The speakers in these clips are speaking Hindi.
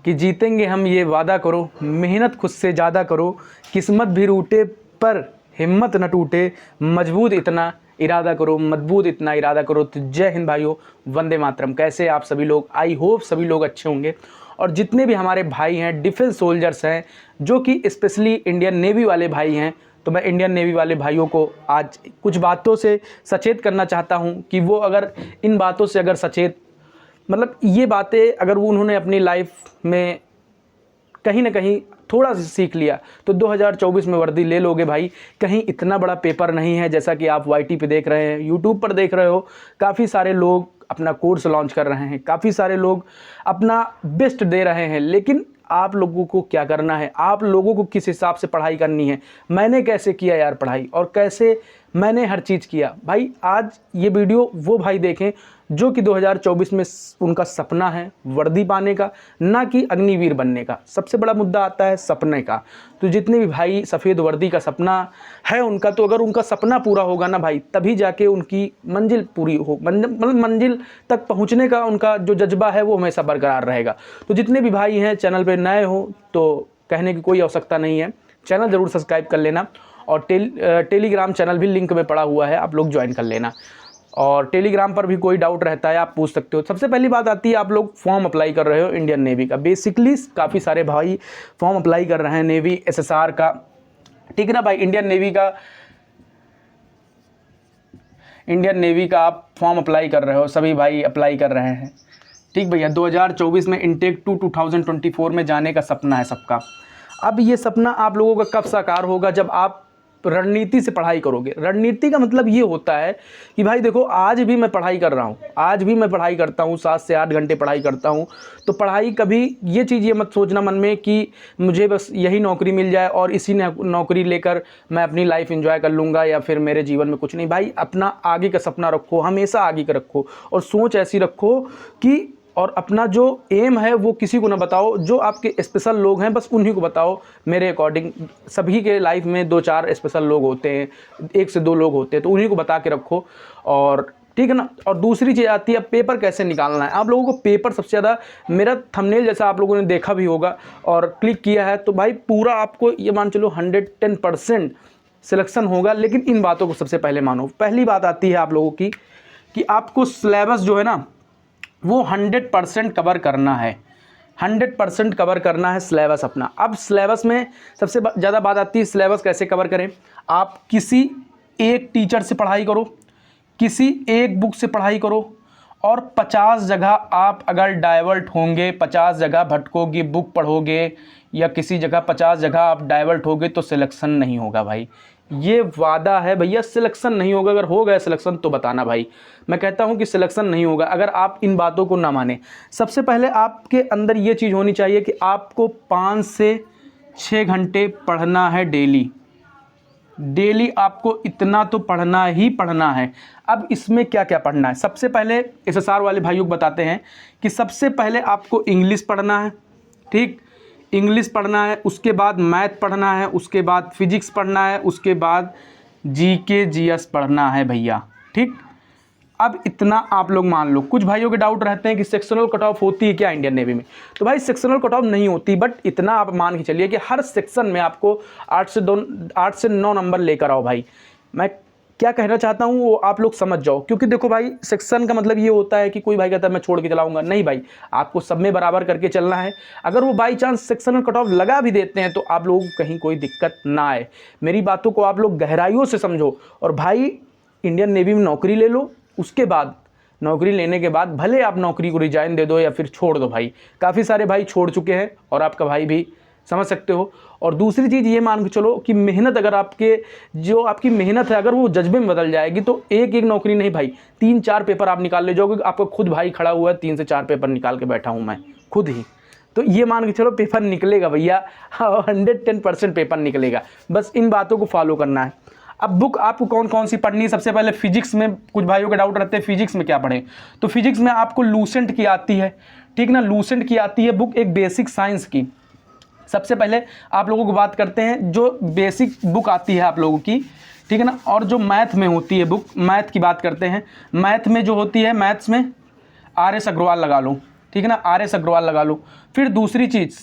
कि जीतेंगे हम ये वादा करो, मेहनत खुद से ज़्यादा करो, किस्मत भी रूठे पर हिम्मत न टूटे, मजबूत इतना इरादा करो, मजबूत इतना इरादा करो। तो जय हिंद भाइयों, वंदे मातरम। कैसे आप सभी लोग? आई होप सभी लोग अच्छे होंगे। और जितने भी हमारे भाई हैं डिफेंस सोल्जर्स हैं, जो कि स्पेशली इंडियन नेवी वाले भाई हैं, तो मैं इंडियन नेवी वाले भाइयों को आज कुछ बातों से सचेत करना चाहता हूं कि वो अगर इन बातों से अगर सचेत, मतलब ये बातें अगर वो उन्होंने अपनी लाइफ में कहीं ना कहीं थोड़ा सा सीख लिया तो 2024 में वर्दी ले लोगे भाई। कहीं इतना बड़ा पेपर नहीं है, जैसा कि आप YT पे देख रहे हैं, यूट्यूब पर देख रहे हो। काफ़ी सारे लोग अपना कोर्स लॉन्च कर रहे हैं, काफ़ी सारे लोग अपना बेस्ट दे रहे हैं, लेकिन आप लोगों को क्या करना है, आप लोगों को किस हिसाब से पढ़ाई करनी है। मैंने कैसे किया यार पढ़ाई, और कैसे मैंने हर चीज़ किया भाई। आज ये वीडियो वो भाई देखें जो कि 2024 में उनका सपना है वर्दी पाने का, ना कि अग्निवीर बनने का। सबसे बड़ा मुद्दा आता है सपने का। तो जितने भी भाई सफ़ेद वर्दी का सपना है उनका, तो अगर उनका सपना पूरा होगा ना भाई, तभी जाके उनकी मंजिल पूरी हो, मतलब मंजिल तक पहुंचने का उनका जो जज्बा है वो हमेशा बरकरार रहेगा। तो जितने भी भाई हैं चैनल पे नए हो तो कहने की कोई आवश्यकता नहीं है, चैनल ज़रूर सब्सक्राइब कर लेना। और टेलीग्राम चैनल भी लिंक में पड़ा हुआ है, आप लोग ज्वाइन कर लेना। और टेलीग्राम पर भी कोई डाउट रहता है आप पूछ सकते हो। सबसे पहली बात आती है, आप लोग फॉर्म अप्लाई कर रहे हो इंडियन नेवी का। बेसिकली काफ़ी सारे भाई फॉर्म अप्लाई कर रहे हैं नेवी SSR का, ठीक है ना भाई। इंडियन नेवी का आप फॉर्म अप्लाई कर रहे हो, सभी भाई अप्लाई कर रहे हैं, ठीक भैया। 2024 में इनटेक 2024 में जाने का सपना है सबका। अब ये सपना आप लोगों का कब साकार होगा? जब आप रणनीति से पढ़ाई करोगे। रणनीति का मतलब ये होता है कि भाई देखो, आज भी मैं पढ़ाई कर रहा हूँ, आज भी मैं पढ़ाई करता हूँ, 7 से 8 घंटे पढ़ाई करता हूँ। तो पढ़ाई कभी ये चीज़ ये मत सोचना मन में कि मुझे बस यही नौकरी मिल जाए और इसी नौकरी लेकर मैं अपनी लाइफ एंजॉय कर लूँगा या फिर मेरे जीवन में कुछ नहीं। भाई अपना आगे का सपना रखो, हमेशा आगे का रखो, और सोच ऐसी रखो कि, और अपना जो एम है वो किसी को ना बताओ। जो आपके स्पेशल लोग हैं बस उन्हीं को बताओ। मेरे अकॉर्डिंग सभी के लाइफ में 2-4 स्पेशल लोग होते हैं, 1 से 2 लोग होते हैं, तो उन्हीं को बता के रखो। और ठीक है ना। और दूसरी चीज़ आती है पेपर कैसे निकालना है। आप लोगों को पेपर सबसे ज़्यादा, मेरा थंबनेल जैसा आप लोगों ने देखा भी होगा और क्लिक किया है, तो भाई पूरा आपको ये मान चलो 110% सिलेक्शन होगा। लेकिन इन बातों को सबसे पहले मानो। पहली बात आती है आप लोगों की कि आपको सिलेबस जो है ना वो 100% कवर करना है, 100% कवर करना है सिलेबस अपना। अब सिलेबस में सबसे ज़्यादा बात आती है सिलेबस कैसे कवर करें। आप किसी एक टीचर से पढ़ाई करो, किसी एक बुक से पढ़ाई करो, और 50 जगह आप अगर डाइवर्ट होंगे, 50 जगह भटकोगे, बुक पढ़ोगे या किसी जगह 50 जगह आप डाइवर्ट होगे तो सिलेक्शन नहीं होगा भाई। ये वादा है भैया, सिलेक्शन नहीं होगा। अगर हो गया सिलेक्शन तो बताना भाई। मैं कहता हूं कि सिलेक्शन नहीं होगा अगर आप इन बातों को ना माने। सबसे पहले आपके अंदर ये चीज़ होनी चाहिए कि आपको 5 से 6 घंटे पढ़ना है डेली। डेली आपको इतना तो पढ़ना ही पढ़ना है। अब इसमें क्या क्या पढ़ना है, सबसे पहले SSR वाले भाइयों को बताते हैं कि सबसे पहले आपको इंग्लिश पढ़ना है, ठीक, इंग्लिश पढ़ना है। उसके बाद मैथ पढ़ना है, उसके बाद फिजिक्स पढ़ना है, उसके बाद GK GS पढ़ना है भैया, ठीक। अब इतना आप लोग मान लो। कुछ भाइयों के डाउट रहते हैं कि सेक्शनल कट ऑफ होती है क्या इंडियन नेवी में। तो भाई सेक्शनल कट ऑफ नहीं होती, बट इतना आप मान के चलिए कि हर सेक्शन में आपको 8 से 9 नंबर लेकर आओ भाई। मैं क्या कहना चाहता हूँ वो आप लोग समझ जाओ। क्योंकि देखो भाई, सेक्शन का मतलब ये होता है कि कोई भाई कहता है मैं छोड़ के चलाऊंगा, नहीं भाई, आपको सब में बराबर करके चलना है। अगर वो by chance sectional cut off लगा भी देते हैं तो आप लोगों को कहीं कोई दिक्कत ना आए। मेरी बातों को आप लोग गहराइयों से समझो। और भाई इंडियन नेवी में नौकरी ले लो, उसके बाद नौकरी लेने के बाद भले आप नौकरी को रिजाइन दे दो या फिर छोड़ दो भाई। काफ़ी सारे भाई छोड़ चुके हैं और आपका भाई भी, समझ सकते हो। और दूसरी चीज़ ये मान के चलो कि मेहनत, अगर आपकी मेहनत है अगर वो जज्बे में बदल जाएगी तो एक नौकरी नहीं भाई, 3-4 पेपर आप निकाल ले जाओगे। आपका खुद भाई खड़ा हुआ है, 3 से 4 पेपर निकाल के बैठा हूँ मैं खुद ही। तो ये मान के चलो पेपर निकलेगा भैया, 110% पेपर निकलेगा। बस इन बातों को फॉलो करना है। अब बुक आपको कौन कौन सी पढ़नी है, सबसे पहले फिजिक्स में कुछ भाइयों के डाउट रहते हैं फिजिक्स में क्या पढ़ें। तो फिजिक्स में आपको लूसेंट की आती है, ठीक ना, लूसेंट की आती है बुक, एक बेसिक साइंस की। सबसे पहले आप लोगों को बात करते हैं जो बेसिक बुक आती है आप लोगों की, ठीक है ना। और जो मैथ में होती है बुक, मैथ की बात करते हैं। मैथ में जो होती है, मैथ्स में RS अग्रवाल लगा लो, ठीक है ना, RS अग्रवाल लगा लो। फिर दूसरी चीज़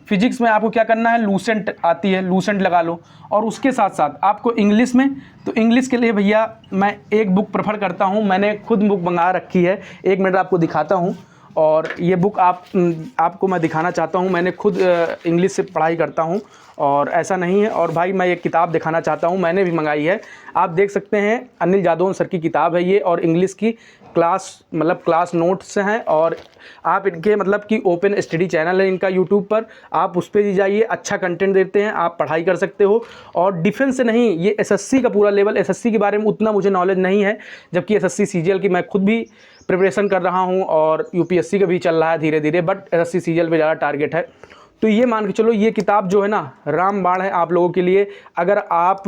फिजिक्स में आपको क्या करना है, लूसेंट आती है, लूसेंट लगा लो। और उसके साथ साथ आपको इंग्लिश में, तो इंग्लिश के लिए भैया मैं एक बुक प्रेफर करता हूँ, मैंने खुद बुक मंगा रखी है, 1 मिनट आपको दिखाता हूँ। और ये बुक आपको मैं दिखाना चाहता हूँ, मैंने खुद इंग्लिश से पढ़ाई करता हूँ और ऐसा नहीं है। और भाई मैं एक किताब दिखाना चाहता हूँ, मैंने भी मंगाई है, आप देख सकते हैं, अनिल जादौन सर की किताब है ये, और इंग्लिश की क्लास नोट्स हैं। और आप इनके मतलब कि ओपन स्टडी चैनल है इनका यूट्यूब पर, आप उस पर भी जाइए, अच्छा कंटेंट देते हैं, आप पढ़ाई कर सकते हो। और डिफेंस से नहीं, ये एसएससी का पूरा लेवल, एसएससी के बारे में उतना मुझे नॉलेज नहीं है, जबकि एसएससी सीजीएल की मैं खुद भी प्रिपरेशन कर रहा हूँ और यूपीएससी का भी चल रहा है धीरे धीरे, बट एसएससी सीजीएल पे ज़्यादा टारगेट है। तो ये मान के चलो, ये किताब जो है ना, रामबाण है आप लोगों के लिए। अगर आप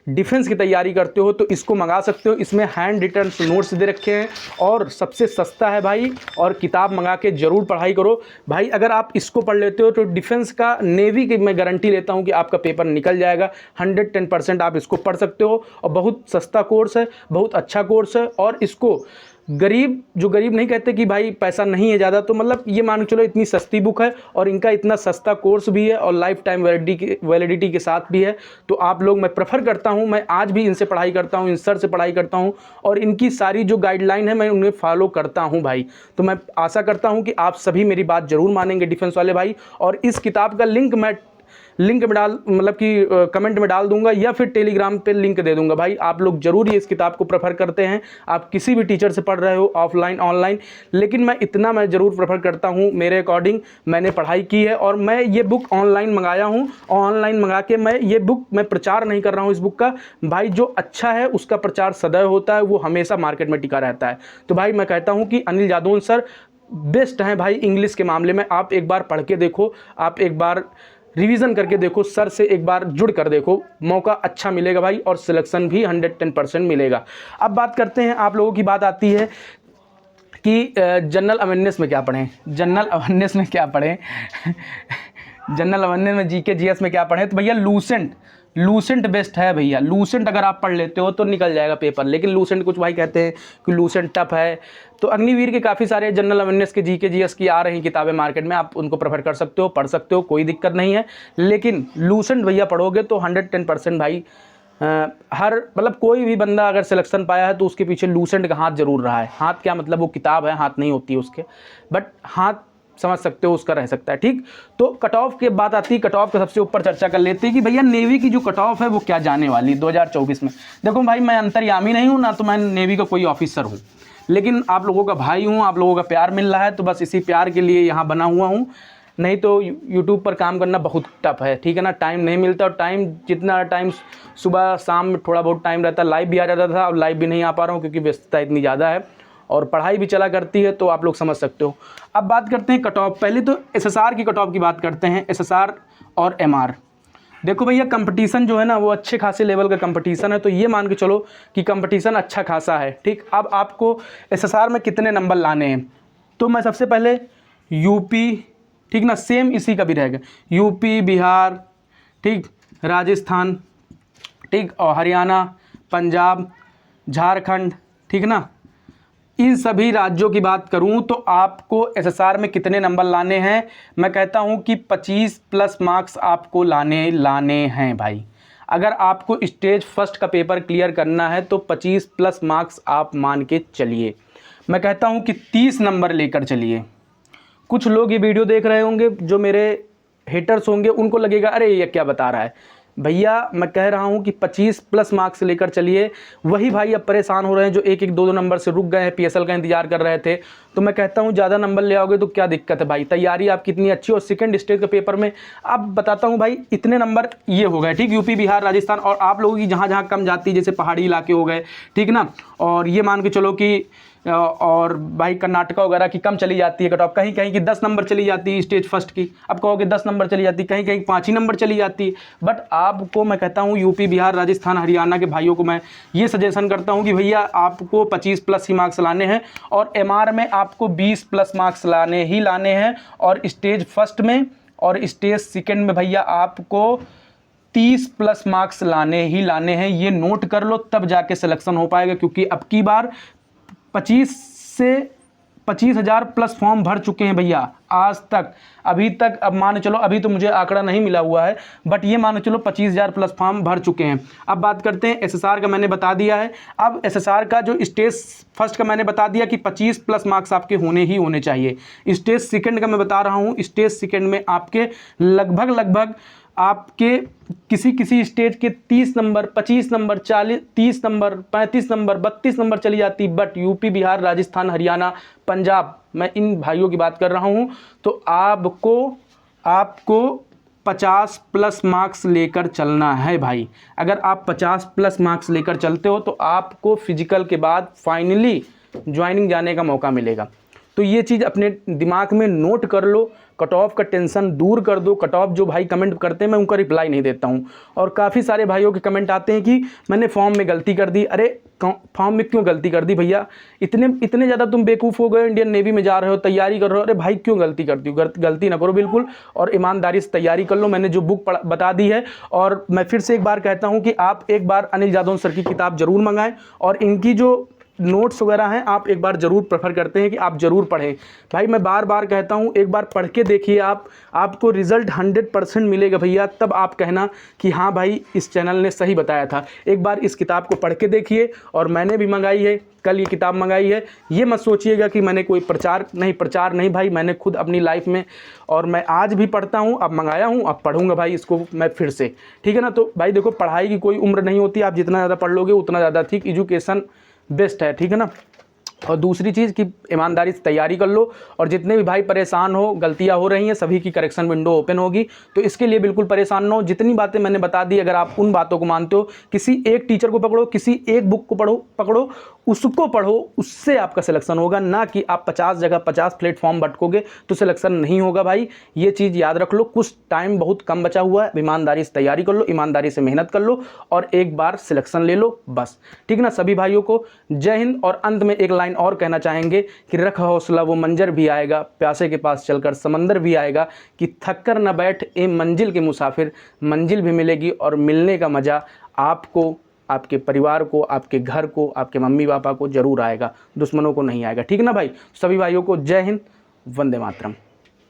डिफेंस की तैयारी करते हो तो इसको मंगा सकते हो, इसमें हैंड रिटन नोट्स दे रखे हैं और सबसे सस्ता है भाई। और किताब मंगा के ज़रूर पढ़ाई करो भाई। अगर आप इसको पढ़ लेते हो तो डिफेंस का, नेवी की मैं गारंटी लेता हूँ कि आपका पेपर निकल जाएगा 110%। आप इसको पढ़ सकते हो और बहुत सस्ता कोर्स है, बहुत अच्छा कोर्स है। और इसको गरीब नहीं कहते कि भाई पैसा नहीं है ज़्यादा, तो मतलब ये मान के चलो इतनी सस्ती बुक है और इनका इतना सस्ता कोर्स भी है और लाइफ टाइम वैलिडिटी के साथ भी है। तो आप लोग, मैं प्रेफर करता हूँ, मैं आज भी इनसे पढ़ाई करता हूँ, इन सर से पढ़ाई करता हूँ और इनकी सारी जो गाइडलाइन है मैं उन्हें फॉलो करता हूँ भाई। तो मैं आशा करता हूँ कि आप सभी मेरी बात ज़रूर मानेंगे डिफेंस वाले भाई। और इस किताब का लिंक मैं कमेंट में डाल दूंगा या फिर टेलीग्राम पे लिंक दे दूंगा भाई। आप लोग जरूर ये इस किताब को प्रेफर करते हैं, आप किसी भी टीचर से पढ़ रहे हो, ऑफलाइन ऑनलाइन, लेकिन मैं ज़रूर प्रेफर करता हूँ। मेरे अकॉर्डिंग मैंने पढ़ाई की है और मैं ये बुक ऑनलाइन मंगाया हूँ। ऑनलाइन मंगा के मैं प्रचार नहीं कर रहा हूँ इस बुक का भाई। जो अच्छा है उसका प्रचार सदैव होता है, वो हमेशा मार्केट में टिका रहता है। तो भाई मैं कहता हूँ कि अनिल जादौन सर बेस्ट हैं भाई इंग्लिश के मामले में। आप एक बार पढ़ के देखो, आप एक बार रिवीजन करके देखो, सर से एक बार जुड़ कर देखो, मौका अच्छा मिलेगा भाई और सिलेक्शन भी 110% मिलेगा। अब बात करते हैं, आप लोगों की बात आती है कि जनरल अवेयरनेस में क्या पढ़ें, जनरल अवेयरनेस में जीके जीएस में क्या पढ़ें। तो भैया लूसेंट बेस्ट है भैया। लूसेंट अगर आप पढ़ लेते हो तो निकल जाएगा पेपर, लेकिन लूसेंट कुछ भाई कहते हैं कि लूसेंट टफ है। तो अग्निवीर के काफ़ी सारे जनरल अवेयरनेस के जीके जीएस की आ रही किताबें मार्केट में, आप उनको प्रेफर कर सकते हो, पढ़ सकते हो, कोई दिक्कत नहीं है। लेकिन लूसेंट भैया पढ़ोगे तो 110% भाई कोई भी बंदा अगर सिलेक्शन पाया है तो उसके पीछे लूसेंट का हाथ जरूर रहा है। हाथ क्या मतलब, वो किताब है, हाथ नहीं होती है उसके, बट हाथ समझ सकते हो उसका रह सकता है। ठीक, तो कट ऑफ की बात आती है, कट ऑफ के सबसे ऊपर चर्चा कर लेते हैं कि भैया नेवी की जो कट ऑफ है वो क्या जाने वाली 2024 में। देखो भाई, मैं अंतर्यामी नहीं हूँ ना, तो मैं नेवी का कोई ऑफिसर हूँ, लेकिन आप लोगों का भाई हूँ, आप लोगों का प्यार मिल रहा है, तो बस इसी प्यार के लिए यहाँ बना हुआ हूँ। नहीं तो यूट्यूब पर काम करना बहुत टफ है, ठीक है ना, टाइम नहीं मिलता। और जितना टाइम सुबह शाम में थोड़ा बहुत टाइम रहता, लाइव भी आ जाता था, अब लाइव भी नहीं आ पा रहा हूँ क्योंकि व्यस्तता इतनी ज़्यादा है और पढ़ाई भी चला करती है, तो आप लोग समझ सकते हो। अब बात करते हैं कट ऑफ। पहले तो एसएसआर की कट ऑफ की बात करते हैं, एसएसआर और एमआर। देखो भैया, कंपटीशन जो है ना वो अच्छे खासे लेवल का कंपटीशन है, तो ये मान के चलो कि कंपटीशन अच्छा खासा है। ठीक, अब आपको एसएसआर में कितने नंबर लाने हैं, तो मैं सबसे पहले यूपी, ठीक ना, सेम इसी का भी रहेगा, यूपी, बिहार, ठीक, राजस्थान, ठीक, और हरियाणा, पंजाब, झारखंड, ठीक ना, इन सभी राज्यों की बात करूं तो आपको एसएसआर में कितने नंबर लाने हैं, मैं कहता हूं कि 25+ मार्क्स आपको लाने हैं भाई। अगर आपको स्टेज फर्स्ट का पेपर क्लियर करना है तो 25+ मार्क्स आप मान के चलिए। मैं कहता हूं कि 30 नंबर लेकर चलिए। कुछ लोग ये वीडियो देख रहे होंगे, जो मेरे हेटर्स होंगे, उनको लगेगा अरे ये क्या बता रहा है भैया। मैं कह रहा हूं कि 25+ मार्क्स लेकर चलिए। वही भाई अब परेशान हो रहे हैं जो 1-1, 2-2 नंबर से रुक गए हैं, पीएसएल का इंतजार कर रहे थे। तो मैं कहता हूं ज़्यादा नंबर ले आओगे तो क्या दिक्कत है भाई, तैयारी आपकी इतनी अच्छी। और सेकंड स्टेज के पेपर में अब बताता हूं भाई, इतने नंबर ये हो गए, ठीक, यूपी, बिहार, राजस्थान, और आप लोगों की जहाँ जहाँ कम जाती है, जैसे पहाड़ी इलाके हो गए, ठीक ना, और ये मान के चलो कि और भाई कर्नाटका वगैरह की कम चली जाती है कट ऑफ, कहीं कहीं की 10 नंबर चली जाती है स्टेज फर्स्ट की। अब कहोगे 10 नंबर चली जाती है, कहीं कहीं 5 ही नंबर चली जाती है। बट आपको मैं कहता हूँ यूपी, बिहार, राजस्थान, हरियाणा के भाइयों को मैं ये सजेशन करता हूँ कि भैया आपको 25+ ही मार्क्स लाने हैं, और एमआर में आपको 20+ मार्क्स लाने हैं, और स्टेज फर्स्ट में और स्टेज सेकेंड में भैया आपको 30+ मार्क्स लाने हैं। ये नोट कर लो, तब जाके सिलेक्शन हो पाएगा, क्योंकि अब की बार 25 से 25,000 प्लस फॉर्म भर चुके हैं भैया आज तक, अभी तक। अब मान चलो, अभी तो मुझे आंकड़ा नहीं मिला हुआ है, बट ये मान चलो 25,000 प्लस फॉर्म भर चुके हैं। अब बात करते हैं एसएसआर का, मैंने बता दिया है। अब एसएसआर का जो स्टेज फर्स्ट का मैंने बता दिया कि 25 प्लस मार्क्स आपके होने ही होने चाहिए। स्टेज सेकंड का मैं बता रहा हूँ, स्टेज सेकंड में आपके लगभग आपके किसी स्टेज के 30 number, 25 number, 40, 30 number, 35 number, 32 number चली जाती। बट यूपी, बिहार, राजस्थान, हरियाणा, पंजाब, मैं इन भाइयों की बात कर रहा हूँ, तो आपको 50 प्लस मार्क्स लेकर चलना है भाई। अगर आप 50 प्लस मार्क्स लेकर चलते हो तो आपको फिजिकल के बाद फाइनली ज्वाइनिंग जाने का मौका मिलेगा। तो ये चीज़ अपने दिमाग में नोट कर लो, कट ऑफ का टेंशन दूर कर दो। कट ऑफ जो भाई कमेंट करते हैं मैं उनका रिप्लाई नहीं देता हूँ, और काफ़ी सारे भाइयों के कमेंट आते हैं कि मैंने फॉर्म में गलती कर दी। अरे फॉर्म में क्यों गलती कर दी भैया? इतने ज़्यादा तुम बेवकूफ़ हो गए, इंडियन नेवी में जा रहे हो, तैयारी कर रहे हो, अरे भाई क्यों गलती करती हो? गलती ना करो बिल्कुल, और ईमानदारी से तैयारी कर लो। मैंने जो बुक बता दी है, और मैं फिर से एक बार कहता हूँ कि आप एक बार अनिल जादव सर की किताब ज़रूर मंगाएं, और इनकी जो नोट्स वगैरह हैं आप एक बार ज़रूर प्रेफर करते हैं कि आप ज़रूर पढ़ें। भाई मैं बार बार कहता हूँ, एक बार पढ़ के देखिए आपको रिज़ल्ट 100% मिलेगा भैया। तब आप कहना कि हाँ भाई इस चैनल ने सही बताया था। एक बार इस किताब को पढ़ के देखिए, और मैंने भी मंगाई है, कल ये किताब मंगाई है। ये मत सोचिएगा कि मैंने कोई प्रचार नहीं भाई, मैंने खुद अपनी लाइफ में, और मैं आज भी पढ़ता हूँ, अब मंगाया हूँ, अब पढ़ूंगा भाई इसको मैं फिर से, ठीक है ना। तो भाई देखो, पढ़ाई की कोई उम्र नहीं होती, आप जितना ज़्यादा पढ़ लोगे उतना ज़्यादा ठीक, एजुकेशन बेस्ट है, ठीक है ना। और दूसरी चीज़ कि ईमानदारी से तैयारी कर लो, और जितने भी भाई परेशान हो, गलतियां हो रही हैं, सभी की करेक्शन विंडो ओपन होगी, तो इसके लिए बिल्कुल परेशान ना हो। जितनी बातें मैंने बता दी, अगर आप उन बातों को मानते हो, किसी एक टीचर को पकड़ो, किसी एक बुक को पकड़ो, उसको पढ़ो, उससे आपका सिलेक्शन होगा। ना कि आप 50 जगह 50 प्लेटफॉर्म भटकोगे तो सिलेक्शन नहीं होगा भाई। ये चीज़ याद रख लो। कुछ टाइम बहुत कम बचा हुआ है, ईमानदारी से तैयारी कर लो, ईमानदारी से मेहनत कर लो, और एक बार सिलेक्शन ले लो बस, ठीक ना। सभी भाइयों को जय हिंद। और अंत में एक लाइन और कहना चाहेंगे कि रख हौसला वो मंजर भी आएगा, प्यासे के पास चलकर समंदर भी आएगा, कि थक कर न बैठ ए मंजिल के मुसाफिर, मंजिल भी मिलेगी, और मिलने का मज़ा आपको, आपके परिवार को, आपके घर को, आपके मम्मी पापा को ज़रूर आएगा, दुश्मनों को नहीं आएगा, ठीक ना भाई। सभी भाइयों को जय हिंद, वंदे मातरम।